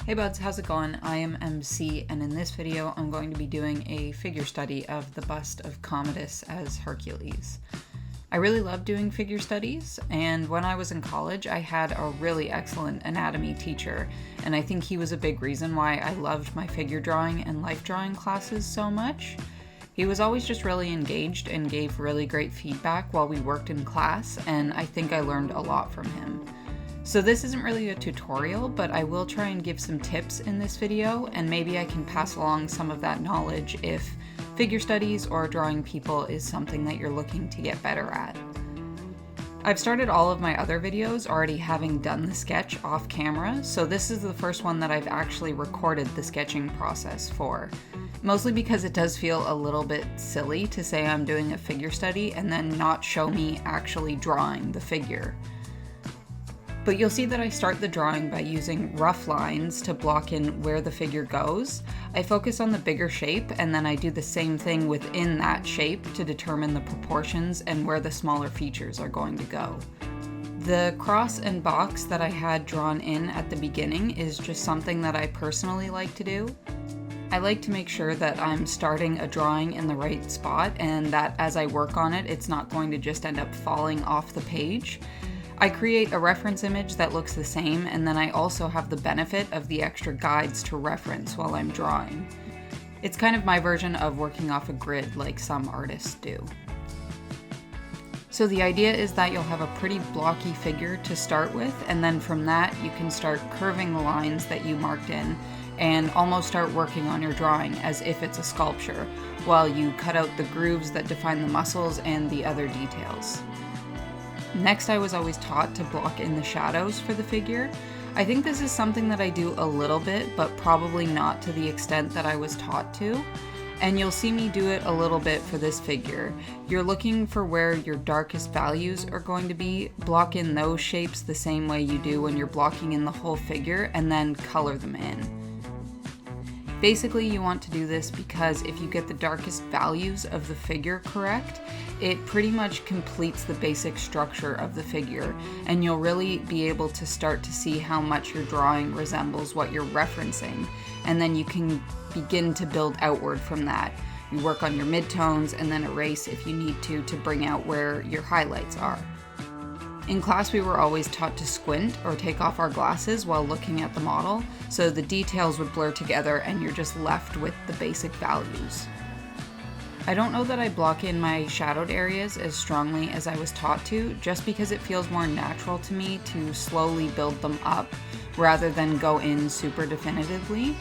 Hey buds, how's it going? I am MC, and in this video I'm going to be doing a figure study of the bust of Commodus as Hercules. I really love doing figure studies, and when I was in college I had a really excellent anatomy teacher, and I think he was a big reason why I loved my figure drawing and life drawing classes so much. He was always just really engaged and gave really great feedback while we worked in class, and I think I learned a lot from him. So this isn't really a tutorial, but I will try and give some tips in this video, and maybe I can pass along some of that knowledge if figure studies or drawing people is something that you're looking to get better at. I've started all of my other videos already having done the sketch off camera, so this is the first one that I've actually recorded the sketching process for. Mostly because it does feel a little bit silly to say I'm doing a figure study and then not show me actually drawing the figure. But you'll see that I start the drawing by using rough lines to block in where the figure goes. I focus on the bigger shape, and then I do the same thing within that shape to determine the proportions and where the smaller features are going to go. The cross and box that I had drawn in at the beginning is just something that I personally like to do. I like to make sure that I'm starting a drawing in the right spot, and that as I work on it, it's not going to just end up falling off the page. I create a reference image that looks the same, and then I also have the benefit of the extra guides to reference while I'm drawing. It's kind of my version of working off a grid like some artists do. So the idea is that you'll have a pretty blocky figure to start with, and then from that you can start curving the lines that you marked in and almost start working on your drawing as if it's a sculpture, while you cut out the grooves that define the muscles and the other details. Next, I was always taught to block in the shadows for the figure. I think this is something that I do a little bit, but probably not to the extent that I was taught to. And you'll see me do it a little bit for this figure. You're looking for where your darkest values are going to be, block in those shapes the same way you do when you're blocking in the whole figure, and then color them in. Basically, you want to do this because if you get the darkest values of the figure correct, it pretty much completes the basic structure of the figure, and you'll really be able to start to see how much your drawing resembles what you're referencing, and then you can begin to build outward from that. You work on your midtones and then erase if you need to bring out where your highlights are. In class, we were always taught to squint or take off our glasses while looking at the model, so the details would blur together and you're just left with the basic values. I don't know that I block in my shadowed areas as strongly as I was taught to, just because it feels more natural to me to slowly build them up rather than go in super definitively.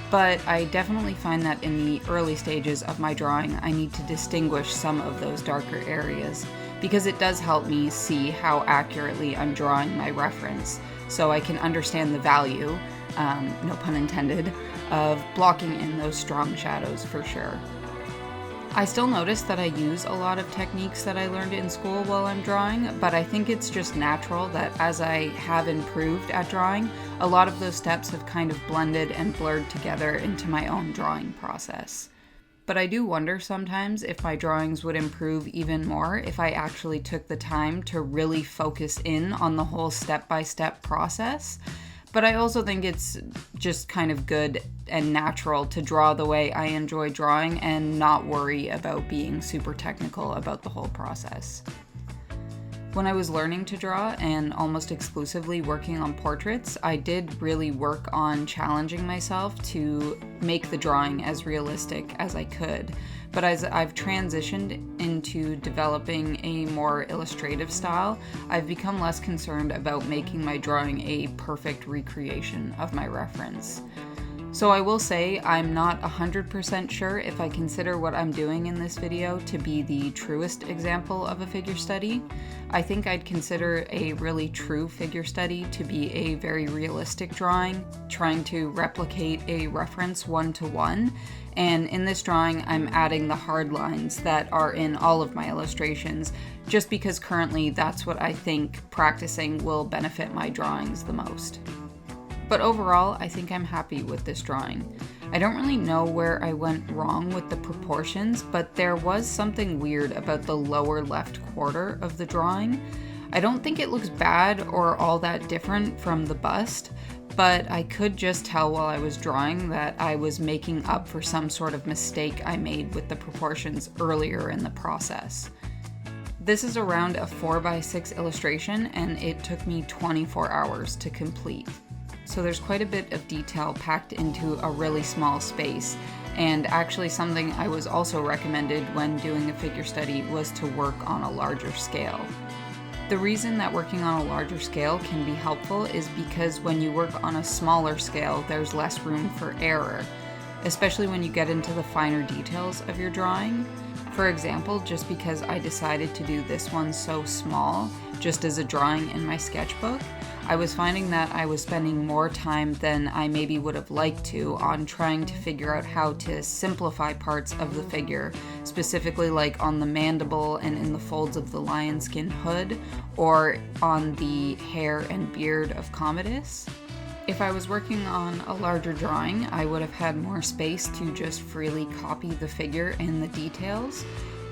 But I definitely find that in the early stages of my drawing, I need to distinguish some of those darker areas, because it does help me see how accurately I'm drawing my reference, so I can understand the value, no pun intended, of blocking in those strong shadows for sure. I still notice that I use a lot of techniques that I learned in school while I'm drawing, but I think it's just natural that as I have improved at drawing, a lot of those steps have kind of blended and blurred together into my own drawing process. But I do wonder sometimes if my drawings would improve even more if I actually took the time to really focus in on the whole step-by-step process. But I also think it's just kind of good and natural to draw the way I enjoy drawing and not worry about being super technical about the whole process. When I was learning to draw and almost exclusively working on portraits, I did really work on challenging myself to make the drawing as realistic as I could. But as I've transitioned into developing a more illustrative style, I've become less concerned about making my drawing a perfect recreation of my reference. So I will say I'm not 100% sure if I consider what I'm doing in this video to be the truest example of a figure study. I think I'd consider a really true figure study to be a very realistic drawing, trying to replicate a reference one-to-one. And in this drawing, I'm adding the hard lines that are in all of my illustrations, just because currently that's what I think practicing will benefit my drawings the most. But overall, I think I'm happy with this drawing. I don't really know where I went wrong with the proportions, but there was something weird about the lower left quarter of the drawing. I don't think it looks bad or all that different from the bust, but I could just tell while I was drawing that I was making up for some sort of mistake I made with the proportions earlier in the process. This is around a 4x6 illustration, and it took me 24 hours to complete. So there's quite a bit of detail packed into a really small space, and actually something I was also recommended when doing a figure study was to work on a larger scale. The reason that working on a larger scale can be helpful is because when you work on a smaller scale, there's less room for error, especially when you get into the finer details of your drawing. For example, just because I decided to do this one so small, just as a drawing in my sketchbook, I was finding that I was spending more time than I maybe would have liked to on trying to figure out how to simplify parts of the figure, specifically like on the mandible and in the folds of the lion skin hood, or on the hair and beard of Commodus. If I was working on a larger drawing, I would have had more space to just freely copy the figure and the details.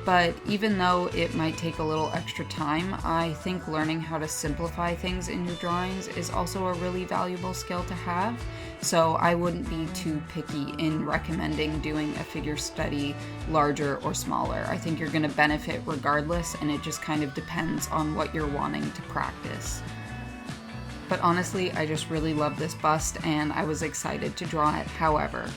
But even though it might take a little extra time, I think learning how to simplify things in your drawings is also a really valuable skill to have. So I wouldn't be too picky in recommending doing a figure study larger or smaller. I think you're going to benefit regardless, and it just kind of depends on what you're wanting to practice. But honestly, I just really love this bust, and I was excited to draw it however.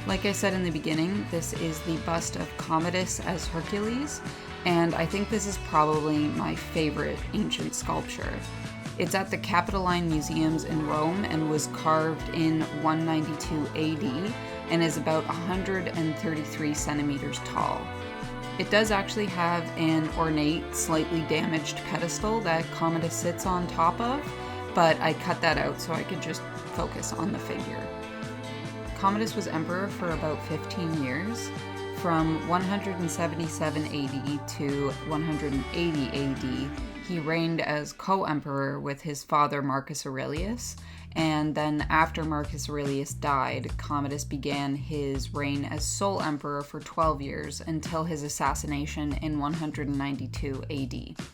Like I said in the beginning, this is the bust of Commodus as Hercules, and I think this is probably my favorite ancient sculpture. It's at the Capitoline Museums in Rome and was carved in 192 AD and is about 133 centimeters tall. It does actually have an ornate, slightly damaged pedestal that Commodus sits on top of, but I cut that out so I could just focus on the figure. Commodus was emperor for about 15 years, from 177 AD to 180 AD. He reigned as co-emperor with his father Marcus Aurelius, and then after Marcus Aurelius died, Commodus began his reign as sole emperor for 12 years until his assassination in 192 AD.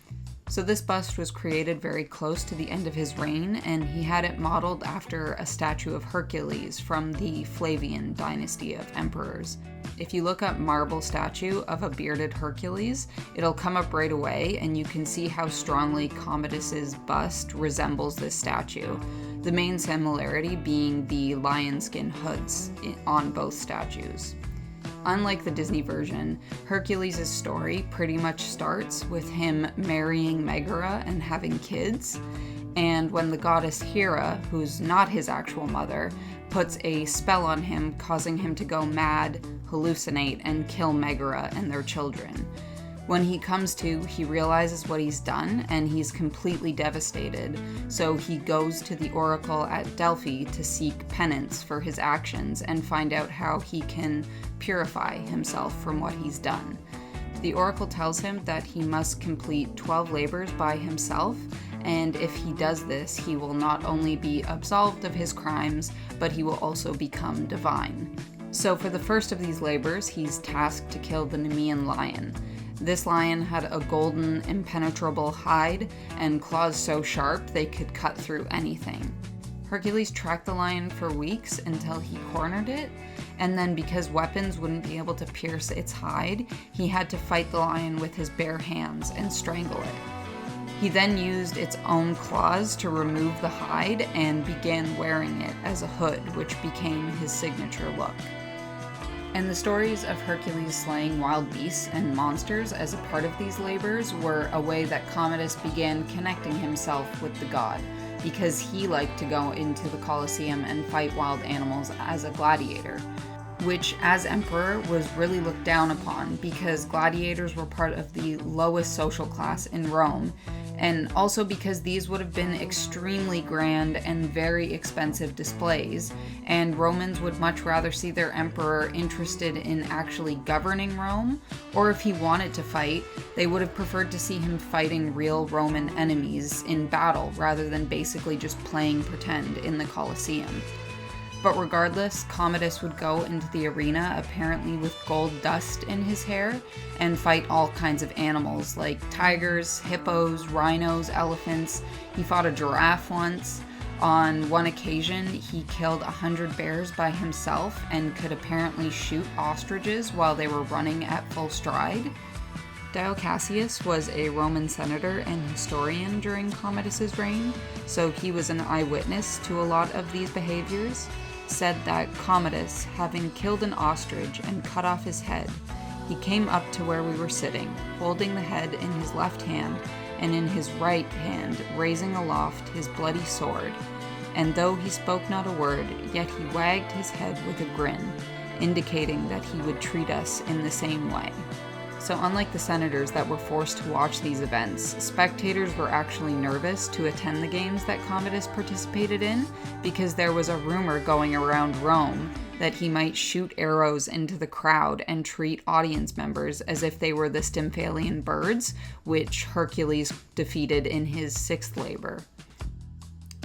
So this bust was created very close to the end of his reign, and he had it modeled after a statue of Hercules from the Flavian dynasty of emperors. If you look up marble statue of a bearded Hercules, it'll come up right away, and you can see how strongly Commodus's bust resembles this statue. The main similarity being the lion skin hoods on both statues. Unlike the Disney version, Hercules' story pretty much starts with him marrying Megara and having kids, and when the goddess Hera, who's not his actual mother, puts a spell on him, causing him to go mad, hallucinate, and kill Megara and their children. When he comes to, he realizes what he's done, and he's completely devastated, so he goes to the oracle at Delphi to seek penance for his actions and find out how he can purify himself from what he's done. The oracle tells him that he must complete 12 labors by himself, and if he does this, he will not only be absolved of his crimes, but he will also become divine. So for the first of these labors, he's tasked to kill the Nemean lion. This lion had a golden, impenetrable hide and claws so sharp they could cut through anything. Hercules tracked the lion for weeks until he cornered it, and then because weapons wouldn't be able to pierce its hide, he had to fight the lion with his bare hands and strangle it. He then used its own claws to remove the hide and began wearing it as a hood, which became his signature look. And the stories of Hercules slaying wild beasts and monsters as a part of these labors were a way that Commodus began connecting himself with the god, because he liked to go into the Colosseum and fight wild animals as a gladiator, which as emperor was really looked down upon because gladiators were part of the lowest social class in Rome, and also because these would have been extremely grand and very expensive displays, and Romans would much rather see their emperor interested in actually governing Rome, or if he wanted to fight, they would have preferred to see him fighting real Roman enemies in battle rather than basically just playing pretend in the Colosseum. But regardless, Commodus would go into the arena apparently with gold dust in his hair and fight all kinds of animals like tigers, hippos, rhinos, elephants. He fought a giraffe once. On one occasion, he killed 100 bears by himself and could apparently shoot ostriches while they were running at full stride. Dio Cassius was a Roman senator and historian during Commodus's reign, so he was an eyewitness to a lot of these behaviors, said that Commodus, having killed an ostrich and cut off his head, he came up to where we were sitting, holding the head in his left hand, and in his right hand raising aloft his bloody sword, and though he spoke not a word, yet he wagged his head with a grin, indicating that he would treat us in the same way. So unlike the senators that were forced to watch these events, spectators were actually nervous to attend the games that Commodus participated in because there was a rumor going around Rome that he might shoot arrows into the crowd and treat audience members as if they were the Stymphalian birds, which Hercules defeated in his sixth labor.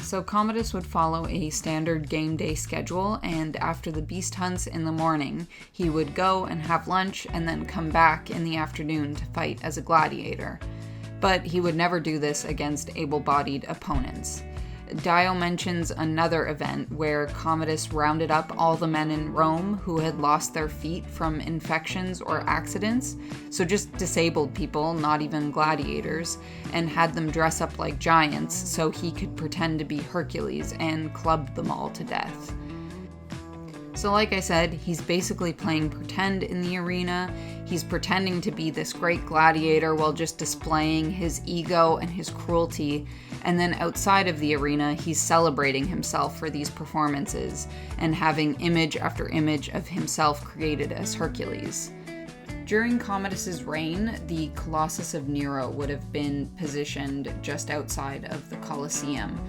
So Commodus would follow a standard game day schedule, and after the beast hunts in the morning, he would go and have lunch and then come back in the afternoon to fight as a gladiator. But he would never do this against able-bodied opponents. Dio mentions another event where Commodus rounded up all the men in Rome who had lost their feet from infections or accidents, so just disabled people, not even gladiators, and had them dress up like giants so he could pretend to be Hercules and club them all to death. So like I said, he's basically playing pretend in the arena. He's pretending to be this great gladiator while just displaying his ego and his cruelty. And then outside of the arena, he's celebrating himself for these performances and having image after image of himself created as Hercules. During Commodus's reign, the Colossus of Nero would have been positioned just outside of the Colosseum.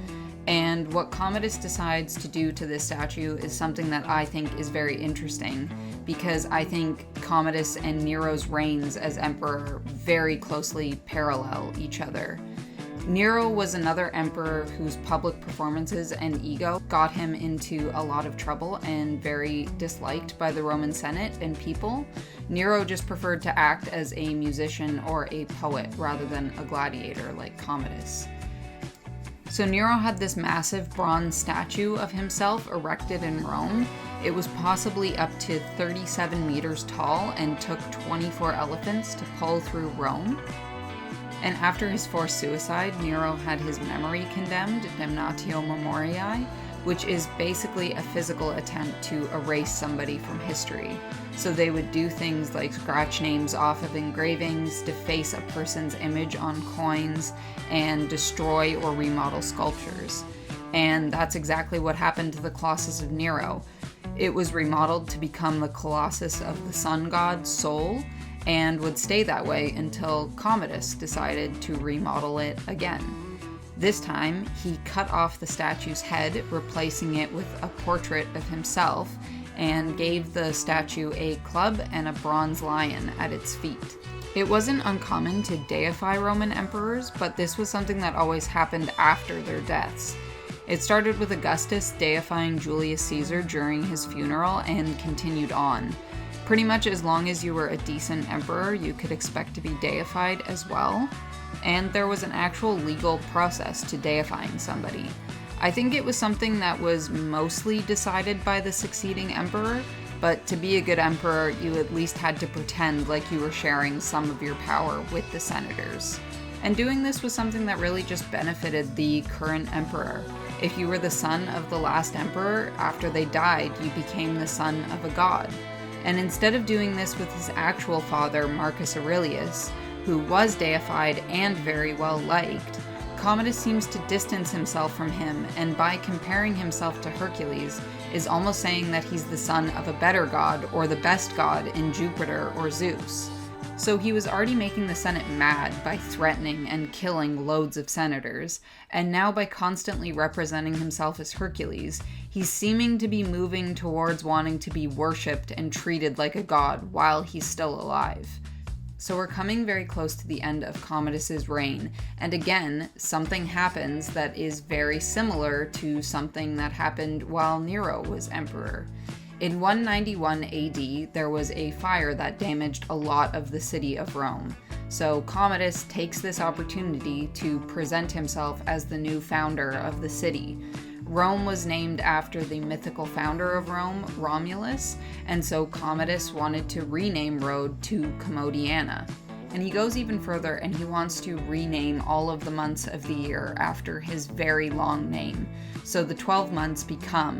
And what Commodus decides to do to this statue is something that I think is very interesting, because I think Commodus and Nero's reigns as emperor very closely parallel each other. Nero was another emperor whose public performances and ego got him into a lot of trouble and very disliked by the Roman Senate and people. Nero just preferred to act as a musician or a poet rather than a gladiator like Commodus. So Nero had this massive bronze statue of himself erected in Rome. It was possibly up to 37 meters tall and took 24 elephants to pull through Rome. And after his forced suicide, Nero had his memory condemned, damnatio memoriae, which is basically a physical attempt to erase somebody from history. So they would do things like scratch names off of engravings, deface a person's image on coins, and destroy or remodel sculptures. And that's exactly what happened to the Colossus of Nero. It was remodeled to become the Colossus of the sun god Sol, and would stay that way until Commodus decided to remodel it again. This time, he cut off the statue's head, replacing it with a portrait of himself, and gave the statue a club and a bronze lion at its feet. It wasn't uncommon to deify Roman emperors, but this was something that always happened after their deaths. It started with Augustus deifying Julius Caesar during his funeral and continued on. Pretty much as long as you were a decent emperor, you could expect to be deified as well. And there was an actual legal process to deifying somebody. I think it was something that was mostly decided by the succeeding emperor, but to be a good emperor, you at least had to pretend like you were sharing some of your power with the senators. And doing this was something that really just benefited the current emperor. If you were the son of the last emperor, after they died, you became the son of a god. And instead of doing this with his actual father, Marcus Aurelius, who was deified and very well liked, Commodus seems to distance himself from him, and by comparing himself to Hercules, is almost saying that he's the son of a better god or the best god in Jupiter or Zeus. So he was already making the Senate mad by threatening and killing loads of senators, and now by constantly representing himself as Hercules, he's seeming to be moving towards wanting to be worshipped and treated like a god while he's still alive. So we're coming very close to the end of Commodus's reign, and again, something happens that is very similar to something that happened while Nero was emperor. In 191 AD, there was a fire that damaged a lot of the city of Rome. So Commodus takes this opportunity to present himself as the new founder of the city. Rome was named after the mythical founder of Rome, Romulus, and so Commodus wanted to rename Rhode to Commodiana. And he goes even further and he wants to rename all of the months of the year after his very long name. So the 12 months become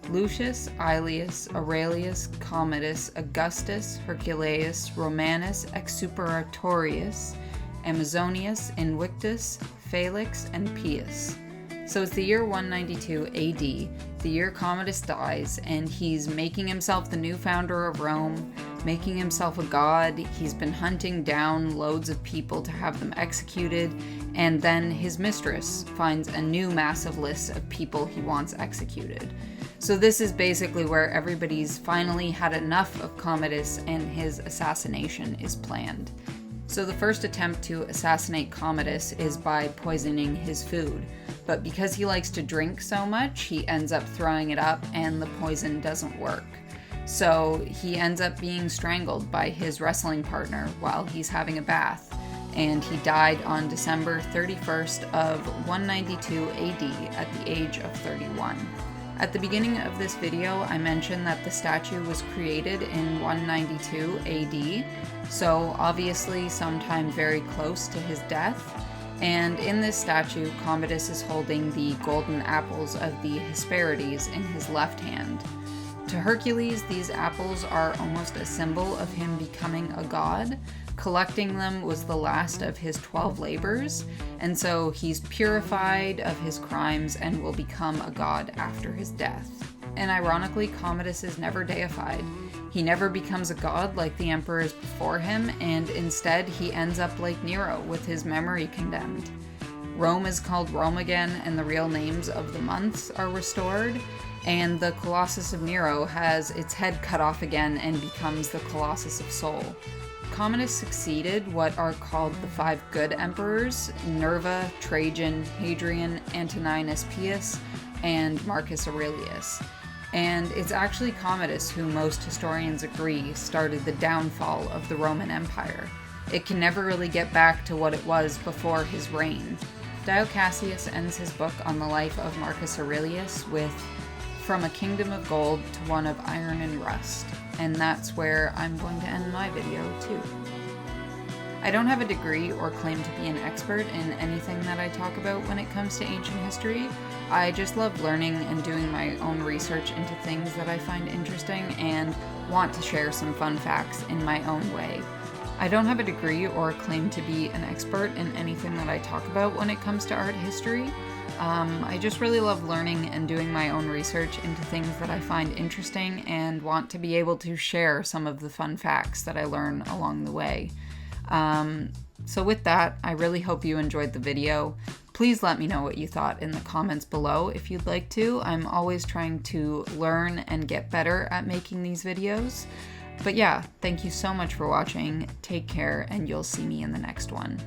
Lucius, Aelius, Aurelius, Commodus, Augustus, Herculeus, Romanus, Exuperatorius, Amazonius, Invictus, Felix, and Pius. So it's the year 192 AD, the year Commodus dies, and he's making himself the new founder of Rome, making himself a god. He's been hunting down loads of people to have them executed, and then his mistress finds a new massive list of people he wants executed. So this is basically where everybody's finally had enough of Commodus and his assassination is planned. So the first attempt to assassinate Commodus is by poisoning his food, but because he likes to drink so much, he ends up throwing it up and the poison doesn't work. So he ends up being strangled by his wrestling partner while he's having a bath, and he died on December 31st of 192 AD at the age of 31. At the beginning of this video, I mentioned that the statue was created in 192 AD, so obviously sometime very close to his death. And in this statue, Commodus is holding the golden apples of the Hesperides in his left hand. To Hercules, these apples are almost a symbol of him becoming a god. Collecting them was the last of his 12 labors, and so he's purified of his crimes and will become a god after his death. And ironically, Commodus is never deified. He never becomes a god like the emperors before him, and instead he ends up like Nero with his memory condemned. Rome is called Rome again, and the real names of the months are restored, and the Colossus of Nero has its head cut off again and becomes the Colossus of Sol. Commodus succeeded what are called the 5 good emperors: Nerva, Trajan, Hadrian, Antoninus Pius, and Marcus Aurelius. And it's actually Commodus who most historians agree started the downfall of the Roman Empire. It can never really get back to what it was before his reign. Dio Cassius ends his book on the life of Marcus Aurelius with "From a kingdom of gold to one of iron and rust." And that's where I'm going to end my video too. I don't have a degree or claim to be an expert in anything that I talk about when it comes to ancient history. I just love learning and doing my own research into things that I find interesting and want to share some fun facts in my own way. I don't have a degree or claim to be an expert in anything that I talk about when it comes to art history. I just really love learning and doing my own research into things that I find interesting and want to be able to share some of the fun facts that I learn along the way. So with that, I really hope you enjoyed the video. Please let me know what you thought in the comments below if you'd like to. I'm always trying to learn and get better at making these videos. But yeah, thank you so much for watching. Take care, and you'll see me in the next one.